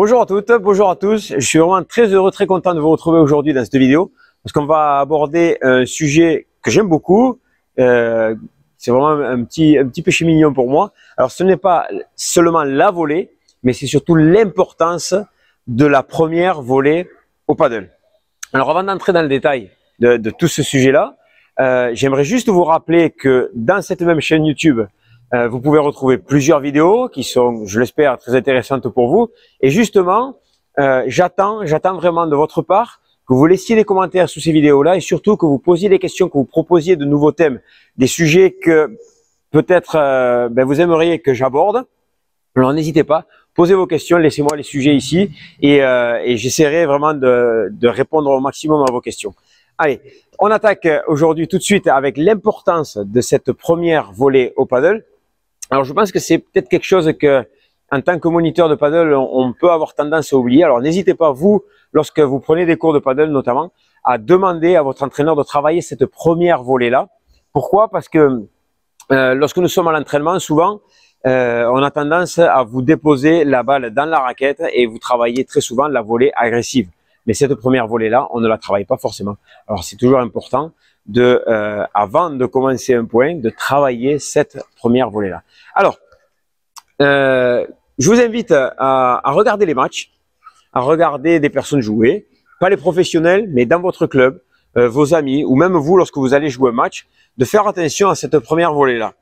Bonjour à toutes, bonjour à tous. Je suis vraiment très heureux, très content de vous retrouver aujourd'hui dans cette vidéo parce qu'on va aborder un sujet que j'aime beaucoup. C'est vraiment un petit péché mignon pour moi. Alors, ce n'est pas seulement la volée, mais c'est surtout l'importance de la première volée au paddle. Alors, avant d'entrer dans le détail de tout ce sujet-là, j'aimerais juste vous rappeler que dans cette même chaîne YouTube, vous pouvez retrouver plusieurs vidéos qui sont, je l'espère, très intéressantes pour vous. Et justement, j'attends vraiment de votre part que vous laissiez des commentaires sous ces vidéos-là et surtout que vous posiez des questions, que vous proposiez de nouveaux thèmes, des sujets que peut-être vous aimeriez que j'aborde. Alors n'hésitez pas, posez vos questions, laissez-moi les sujets ici et j'essaierai vraiment de répondre au maximum à vos questions. Allez, on attaque aujourd'hui tout de suite avec l'importance de cette première volée au paddle. Alors, je pense que c'est peut-être quelque chose que, en tant que moniteur de paddle, on peut avoir tendance à oublier. Alors, n'hésitez pas, vous, lorsque vous prenez des cours de paddle notamment, à demander à votre entraîneur de travailler cette première volée-là. Pourquoi? Parce que lorsque nous sommes à l'entraînement, souvent, on a tendance à vous déposer la balle dans la raquette et vous travaillez très souvent la volée agressive. Mais cette première volée-là, on ne la travaille pas forcément. Alors, c'est toujours important avant de commencer un point, de travailler cette première volée-là. Alors, je vous invite à regarder les matchs, à regarder des personnes jouer, pas les professionnels, mais dans votre club, vos amis, ou même vous, lorsque vous allez jouer un match, de faire attention à cette première volée-là.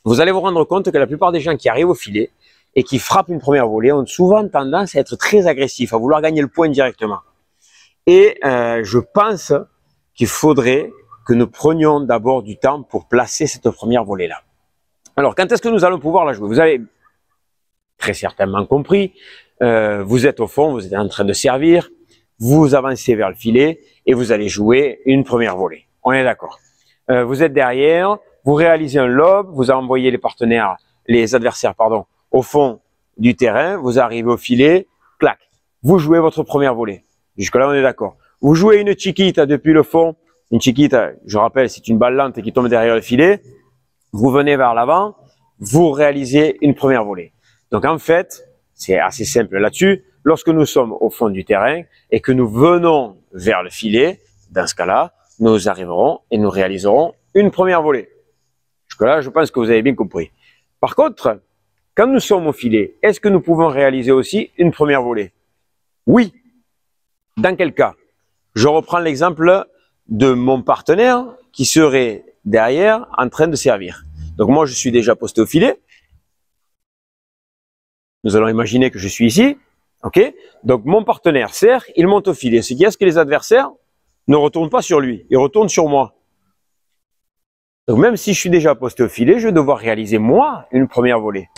Vous allez vous rendre compte que la plupart des gens qui arrivent au filet et qui frappent une première volée ont souvent tendance à être très agressifs, à vouloir gagner le point directement. Et je pense qu'il faudrait que nous prenions d'abord du temps pour placer cette première volée-là. Alors, quand est-ce que nous allons pouvoir la jouer? Vous avez très certainement compris, vous êtes au fond, vous êtes en train de servir, vous avancez vers le filet et vous allez jouer une première volée. On est d'accord. Vous êtes derrière, vous réalisez un lob, vous envoyez les adversaires, au fond du terrain, vous arrivez au filet, clac, vous jouez votre première volée. Jusque-là, on est d'accord. Vous jouez une chiquita depuis le fond. Une chiquita, je rappelle, c'est une balle lente qui tombe derrière le filet. Vous venez vers l'avant, vous réalisez une première volée. Donc en fait, c'est assez simple là-dessus. Lorsque nous sommes au fond du terrain et que nous venons vers le filet, dans ce cas-là, nous arriverons et nous réaliserons une première volée. Jusque-là, je pense que vous avez bien compris. Par contre, quand nous sommes au filet, est-ce que nous pouvons réaliser aussi une première volée? Oui. Dans quel cas? Je reprends l'exemple de mon partenaire qui serait derrière en train de servir. Donc moi, je suis déjà posté au filet. Nous allons imaginer que je suis ici. Ok? Donc mon partenaire sert, il monte au filet. Ce qui est ce que les adversaires ne retournent pas sur lui, ils retournent sur moi. Donc même si je suis déjà posté au filet, je vais devoir réaliser moi une première volée.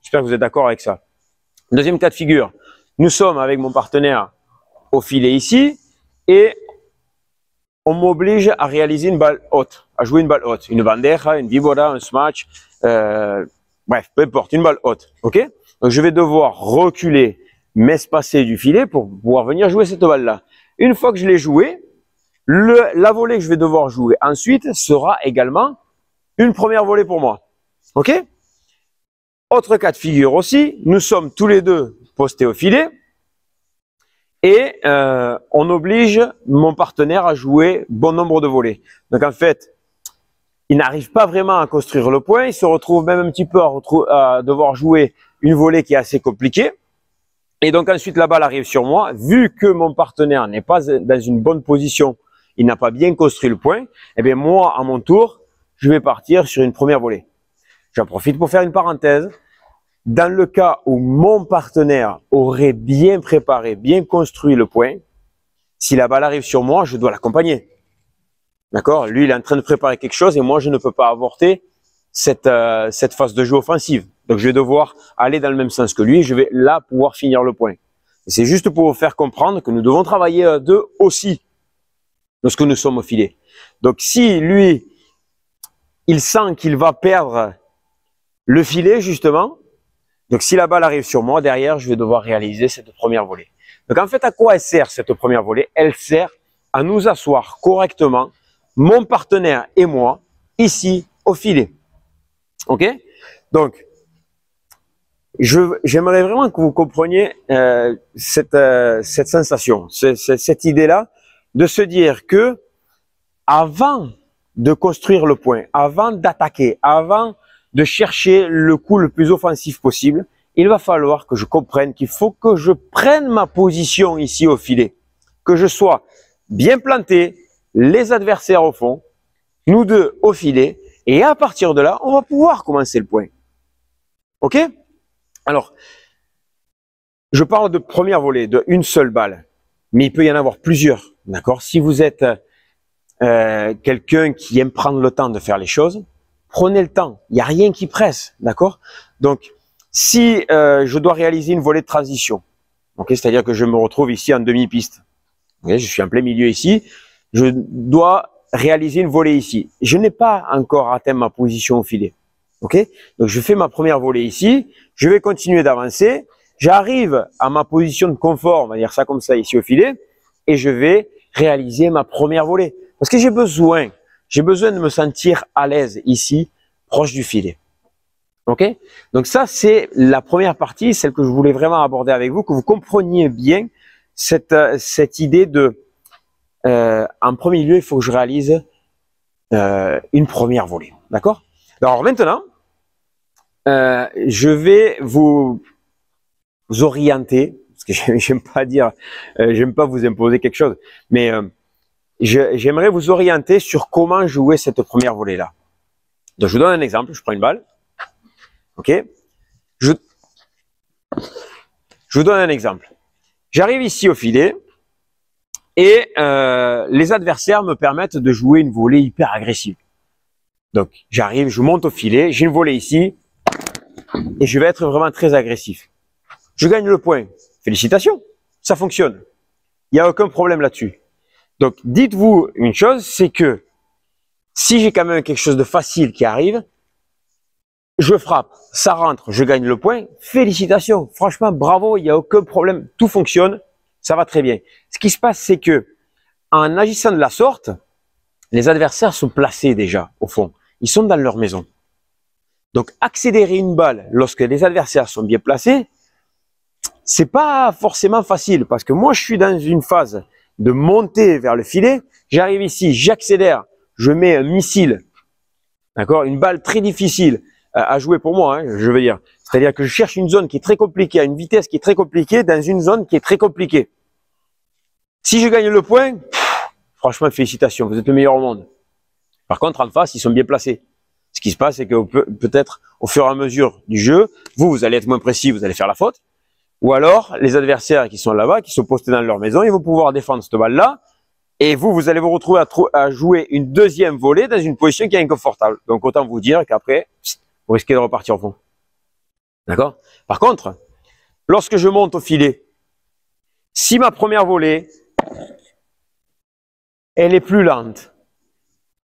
J'espère que vous êtes d'accord avec ça. Deuxième cas de figure, nous sommes avec mon partenaire au filet ici et on m'oblige à réaliser une balle haute, à jouer une balle haute, une bandeja, une vibora, un smash, bref, peu importe, une balle haute, ok? Donc je vais devoir reculer, m'espacer du filet pour pouvoir venir jouer cette balle-là. Une fois que je l'ai jouée, la volée que je vais devoir jouer ensuite sera également une première volée pour moi, ok? Autre cas de figure aussi, nous sommes tous les deux postés au filet. Et on oblige mon partenaire à jouer bon nombre de volées. Donc en fait, il n'arrive pas vraiment à construire le point. Il se retrouve même un petit peu à devoir jouer une volée qui est assez compliquée. Et donc ensuite, la balle arrive sur moi. Vu que mon partenaire n'est pas dans une bonne position, il n'a pas bien construit le point, eh bien moi, à mon tour, je vais partir sur une première volée. J'en profite pour faire une parenthèse. Dans le cas où mon partenaire aurait bien préparé, bien construit le point, si la balle arrive sur moi, je dois l'accompagner. D'accord? Lui, il est en train de préparer quelque chose et moi, je ne peux pas avorter cette phase de jeu offensive. Donc, je vais devoir aller dans le même sens que lui et je vais là pouvoir finir le point. C'est juste pour vous faire comprendre que nous devons travailler à deux aussi lorsque nous sommes au filet. Donc, si lui, il sent qu'il va perdre le filet, justement, donc, si la balle arrive sur moi, derrière, je vais devoir réaliser cette première volée. Donc, en fait, à quoi elle sert cette première volée? Elle sert à nous asseoir correctement, mon partenaire et moi, ici, au filet. OK? Donc, j'aimerais vraiment que vous compreniez cette sensation, cette idée-là, de se dire que avant de construire le point, avant d'attaquer, avant de chercher le coup le plus offensif possible, il va falloir que je comprenne qu'il faut que je prenne ma position ici au filet, que je sois bien planté, les adversaires au fond, nous deux au filet, et à partir de là, on va pouvoir commencer le point. Ok? Alors, je parle de première volée, de une seule balle, mais il peut y en avoir plusieurs, d'accord? Si vous êtes quelqu'un qui aime prendre le temps de faire les choses, prenez le temps, il n'y a rien qui presse, d'accord? Donc, si je dois réaliser une volée de transition, okay, c'est-à-dire que je me retrouve ici en demi-piste, okay, je suis en plein milieu ici, je dois réaliser une volée ici. Je n'ai pas encore atteint ma position au filet, ok? Donc, je fais ma première volée ici, je vais continuer d'avancer, j'arrive à ma position de confort, on va dire ça comme ça ici au filet, et je vais réaliser ma première volée. Parce que j'ai besoin de me sentir à l'aise ici, proche du filet. Ok? Donc ça, c'est la première partie, celle que je voulais vraiment aborder avec vous, que vous compreniez bien cette idée de, en premier lieu, il faut que je réalise une première volée. D'accord? Alors maintenant, je vais vous orienter, parce que j'aime pas dire, j'aime pas vous imposer quelque chose, mais j'aimerais vous orienter sur comment jouer cette première volée-là. Donc, je vous donne un exemple. Je prends une balle. OK? Je vous donne un exemple. J'arrive ici au filet et les adversaires me permettent de jouer une volée hyper agressive. Donc, j'arrive, je monte au filet, j'ai une volée ici et je vais être vraiment très agressif. Je gagne le point. Félicitations, ça fonctionne. Il n'y a aucun problème là-dessus. Donc, dites-vous une chose, c'est que si j'ai quand même quelque chose de facile qui arrive, je frappe, ça rentre, je gagne le point, félicitations, franchement, bravo, il n'y a aucun problème, tout fonctionne, ça va très bien. Ce qui se passe, c'est que en agissant de la sorte, les adversaires sont placés déjà, au fond, ils sont dans leur maison. Donc, accélérer une balle lorsque les adversaires sont bien placés, c'est pas forcément facile, parce que moi, je suis dans une phase de monter vers le filet, j'arrive ici, j'accélère, je mets un missile, d'accord, une balle très difficile à jouer pour moi, hein, je veux dire. C'est-à-dire que je cherche une zone qui est très compliquée, à une vitesse qui est très compliquée, dans une zone qui est très compliquée. Si je gagne le point, franchement, félicitations, vous êtes le meilleur au monde. Par contre, en face, ils sont bien placés. Ce qui se passe, c'est que peut-être, au fur et à mesure du jeu, vous allez être moins précis, vous allez faire la faute. Ou alors, les adversaires qui sont là-bas, qui sont postés dans leur maison, ils vont pouvoir défendre cette balle-là. Et vous allez vous retrouver à jouer une deuxième volée dans une position qui est inconfortable. Donc, autant vous dire qu'après, vous risquez de repartir au fond. D'accord? Par contre, lorsque je monte au filet, si ma première volée, elle est plus lente,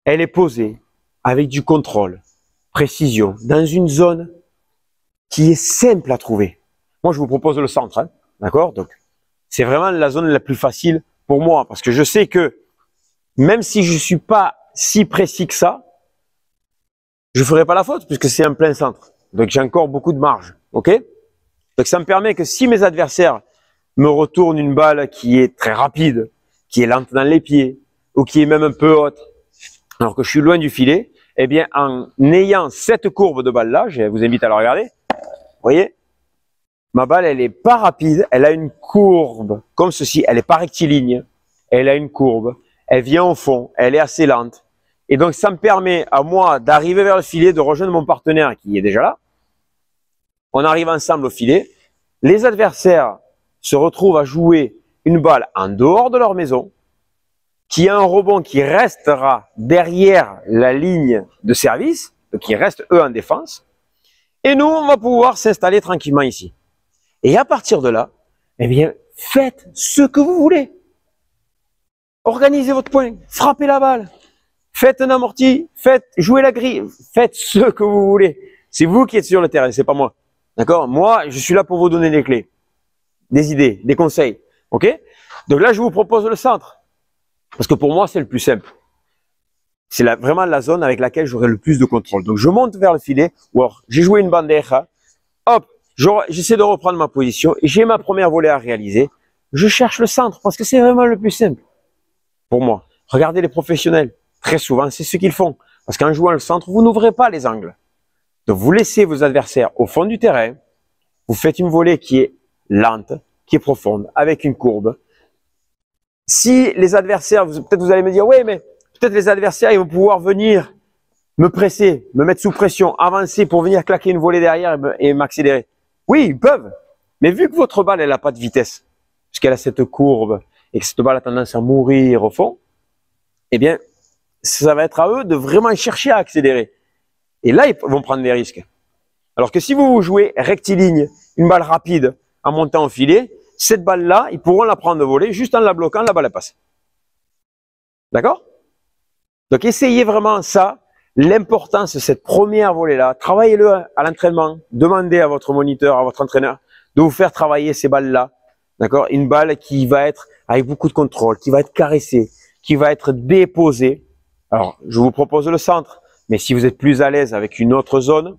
elle est posée, avec du contrôle, précision, dans une zone qui est simple à trouver. Moi, je vous propose le centre, hein, d'accord? Donc, c'est vraiment la zone la plus facile pour moi, parce que je sais que même si je suis pas si précis que ça, je ferai pas la faute puisque c'est en plein centre. Donc, j'ai encore beaucoup de marge, ok? Donc, ça me permet que si mes adversaires me retournent une balle qui est très rapide, qui est lente dans les pieds, ou qui est même un peu haute, alors que je suis loin du filet, eh bien, en ayant cette courbe de balle-là, je vous invite à la regarder, vous voyez? Ma balle, elle est pas rapide, elle a une courbe comme ceci, elle est pas rectiligne, elle a une courbe, elle vient au fond, elle est assez lente. Et donc, ça me permet à moi d'arriver vers le filet, de rejoindre mon partenaire qui est déjà là. On arrive ensemble au filet. Les adversaires se retrouvent à jouer une balle en dehors de leur maison, qui a un rebond qui restera derrière la ligne de service, donc ils restent eux en défense. Et nous, on va pouvoir s'installer tranquillement ici. Et à partir de là, eh bien, faites ce que vous voulez. Organisez votre point, frappez la balle, faites un amorti, jouez la grille, faites ce que vous voulez. C'est vous qui êtes sur le terrain, c'est pas moi. D'accord? Moi, je suis là pour vous donner des clés, des idées, des conseils. Ok? Donc là, je vous propose le centre. Parce que pour moi, c'est le plus simple. C'est vraiment la zone avec laquelle j'aurai le plus de contrôle. Donc, je monte vers le filet, ou alors, j'ai joué une bandeja, hop, j'essaie de reprendre ma position, j'ai ma première volée à réaliser, je cherche le centre parce que c'est vraiment le plus simple pour moi. Regardez les professionnels, très souvent c'est ce qu'ils font, parce qu'en jouant le centre, vous n'ouvrez pas les angles. Donc vous laissez vos adversaires au fond du terrain, vous faites une volée qui est lente, qui est profonde, avec une courbe. Si les adversaires, peut-être vous allez me dire, oui, mais peut-être les adversaires, ils vont pouvoir venir me presser, me mettre sous pression, avancer pour venir claquer une volée derrière et m'accélérer. Oui, ils peuvent. Mais vu que votre balle, elle n'a pas de vitesse, puisqu'elle a cette courbe et que cette balle a tendance à mourir au fond, eh bien, ça va être à eux de vraiment chercher à accélérer. Et là, ils vont prendre des risques. Alors que si vous jouez rectiligne, une balle rapide en montant au filet, cette balle-là, ils pourront la prendre de volée, juste en la bloquant, la balle elle passe. D'accord? Donc essayez vraiment ça, l'importance de cette première volée-là, travaillez-le à l'entraînement, demandez à votre moniteur, à votre entraîneur, de vous faire travailler ces balles-là. D'accord? Une balle qui va être avec beaucoup de contrôle, qui va être caressée, qui va être déposée. Alors, je vous propose le centre, mais si vous êtes plus à l'aise avec une autre zone,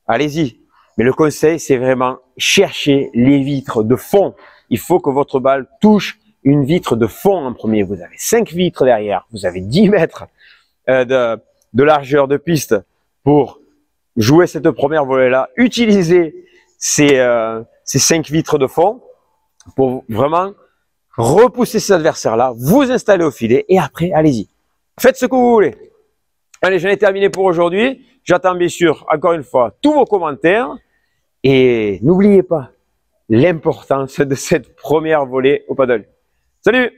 allez-y. Mais le conseil, c'est vraiment chercher les vitres de fond. Il faut que votre balle touche une vitre de fond en premier. Vous avez 5 vitres derrière, vous avez 10 mètres de largeur de piste pour jouer cette première volée-là. Utilisez ces 5 vitres de fond pour vraiment repousser ces adversaires-là, vous installer au filet et après, allez-y. Faites ce que vous voulez. Allez, j'en ai terminé pour aujourd'hui. J'attends bien sûr, encore une fois, tous vos commentaires. Et n'oubliez pas l'importance de cette première volée au paddle. Salut!